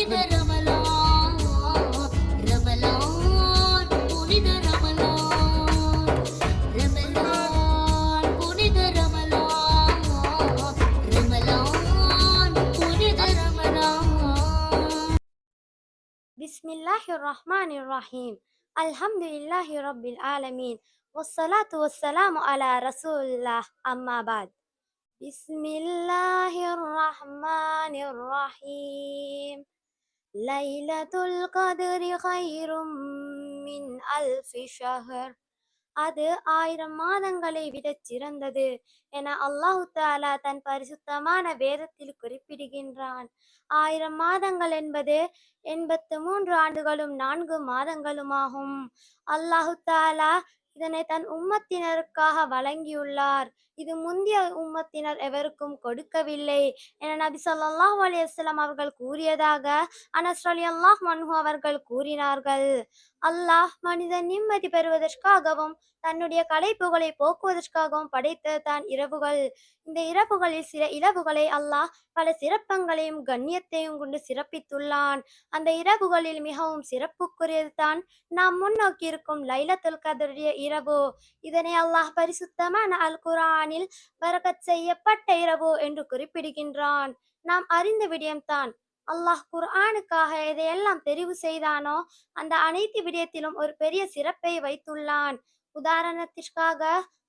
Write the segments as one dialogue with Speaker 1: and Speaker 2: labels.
Speaker 1: Bismillahirrahmanirrahim. Alhamdulillahi Rabbil Alameen. Wassalatu wassalamu ala Rasulullah amma ba'd. Bismillahirrahmanirrahim. Laylatul Qadri khairum min alfi shahr. அது 1000 மாதங்களை விடச் சிறந்தது என அல்லாஹு தாலா தன் பரிசுத்தமான வேதத்தில் குறிப்பிடுகின்றான். 1000 மாதங்கள் என்பது 83 ஆண்டுகளும் 4 மாதங்களுமாகும். அல்லாஹு தாலா இதனை தன் உம்மத்தினருக்காக வழங்கியுள்ளார். இது முந்தைய உம்மத்தினர் எவருக்கும் கொடுக்கவில்லை என நபி ஸல்லல்லாஹு அலைஹி வஸல்லம் அவர்கள் கூறியதாக அனஸ் ரலியல்லாஹு அன்ஹு அவர்கள் கூறினார்கள். அல்லாஹ் மனிதன் நிம்மதி பெறுவதற்காகவும் தன்னுடைய களைப்புகளை போக்குவதற்காகவும் படைத்த தான் இரவுகள். இந்த இரவுகளில் சில இரவுகளை அல்லாஹ் பல சிறப்பங்களையும் கண்ணியத்தையும் கொண்டு சிறப்பித்துள்ளான். அந்த இரவுகளில் மிகவும் சிறப்புக்குரியது தான் நாம் முன்னோக்கி இருக்கும் லைலத்துல் கத்ருடைய இரவு. இதனை அல்லாஹ் பரிசுத்தமான அல் குர்ஆனில் பரக்கத் செய்யப்பட்ட இரவு என்று குறிப்பிடுகின்றான். நாம் அறிந்த விடயம்தான், அல்லாஹ் குர்ஆனுக்காக எதையெல்லாம் தெரிவு செய்தானோ அந்த அனைத்து விடயத்திலும் ஒரு பெரிய சிறப்பை வைத்துள்ளான். உதாரணத்திற்காக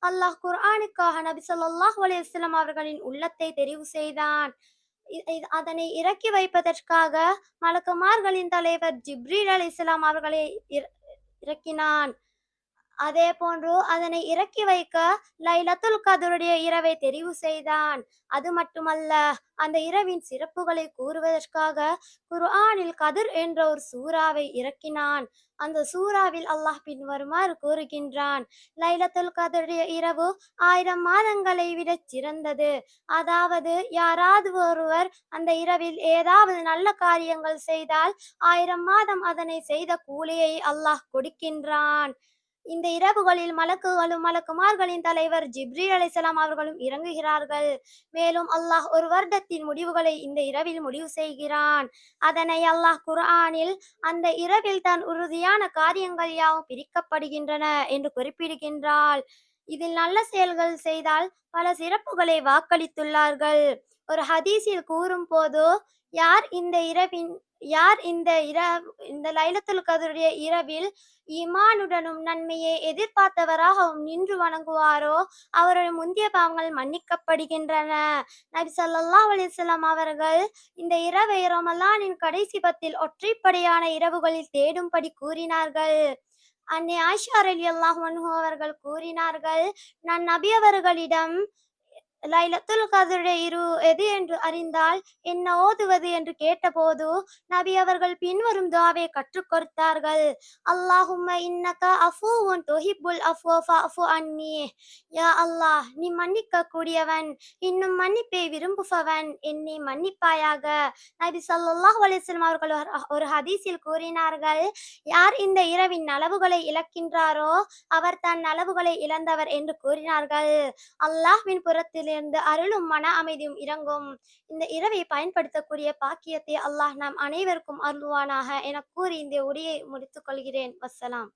Speaker 1: அல்லாஹ் குர்ஆனுக்காக நபி ஸல்லல்லாஹு அலைஹி வஸல்லம் அவர்களின் உள்ளத்தை தெரிவு செய்தான். அதனை இறக்கி வைப்பதற்காக மலக்குமார்களின் தலைவர் ஜிப்ரீல் அலைஹிஸ்ஸலாம் அவர்களை இறக்கினான். அதே போன்று அதனை இறக்கி வைக்க லைலத்துல் கத்ருடைய இரவை தெரிவு செய்தான். அது மட்டுமல்ல, அந்த இரவின் சிறப்புகளை கூறுவதற்காக குர்ஆனில் கதிர் என்ற ஒரு சூறாவை இறக்கினான். அந்த சூறாவில் அல்லாஹ் பின்வருமாறு கூறுகின்றான்: லைலத்துல் கத்ருடைய இரவு 1000 மாதங்களை விட சிறந்தது. அதாவது யாராவது ஒருவர் அந்த இரவில் ஏதாவது நல்ல காரியங்கள் செய்தால் 1000 மாதம் அதனை செய்த கூலியை அல்லாஹ் கொடுக்கின்றான். இந்த இரவுகளில் மலக்குகளும் மலக்குமார்களின் தலைவர் ஜிப்ரீல் அலைஹிஸ்ஸலாம் அவர்களும் இறங்குகிறார்கள். மேலும் அல்லாஹ் ஒரு வருடத்தின் முடிவுகளை இந்த இரவில் முடிவு செய்கிறான். அதனை அல்லாஹ் குர்ஆனில் அந்த இரவில் தான் உறுதியான காரியங்கள் யாவும் பிரிக்கப்படுகின்றன என்று குறிப்பிடுகின்றாள். இதில் நல்ல செயல்கள் செய்தால் பல சிறப்புகளை வாக்களித்துள்ளார்கள். ஒரு ஹதீஸில் கூறும் போது, யார் இந்த லைலத்துல் கத்ருடைய இரவில் ஈமானுடனும் நன்மையை எதிர்பார்த்தவராகவும் நின்று வணங்குவாரோ அவருடைய முந்தைய பாவங்கள் மன்னிக்கப்படுகின்றன. நபி ஸல்லல்லாஹு அலைஹி வஸல்லம் அவர்கள் இந்த இரவை ரமலானின் கடைசி 10 ஒற்றைப்படையான இரவுகளில் தேடும்படி கூறினார்கள். அன்னை ஆயிஷா ரலியல்லாஹு அன்ஹா அவர்கள் கூறினார்கள், நான் நபி அவர்களிடம் லைலத்துல் கத்ருடைய இரவு எது என்று அறிந்தால் என்ன ஓதுவது என்று கேட்டபோது நபி அவர்கள் பின்வரும் துஆவை கற்றுக் கொடுத்தார்கள்: அல்லாஹும்ம இன்னக அஃபூவுன் துஹிப்புல் அஃப்வ ஃபஅஃபு அன்னி. யா அல்லாஹ், நீ மன்னிக்க கூடியவன், இன்னும் மன்னிப்பை விரும்புபவன், என்னை மன்னிப்பாயாக. நபி ஸல்லல்லாஹு அலைஹி வஸல்லம் அவர்கள் ஒரு ஹதீஸில் கூறினார்கள், யார் இந்த இரவின் நலவுகளை இழக்கின்றாரோ அவர் தன் நலவுகளை இழந்தவர் என்று கூறினார்கள். அல்லாஹ்வின் புறத்தில் இருந்து அருளும் மன அமைதியும் இறங்கும். இந்த இரவை பயன்படுத்தக்கூடிய பாக்கியத்தை அல்லாஹ் நாம் அனைவருக்கும் அருள்வானாக என கூறி இந்த உரையை முடித்துக் கொள்கிறேன். வஸ்ஸலாம்.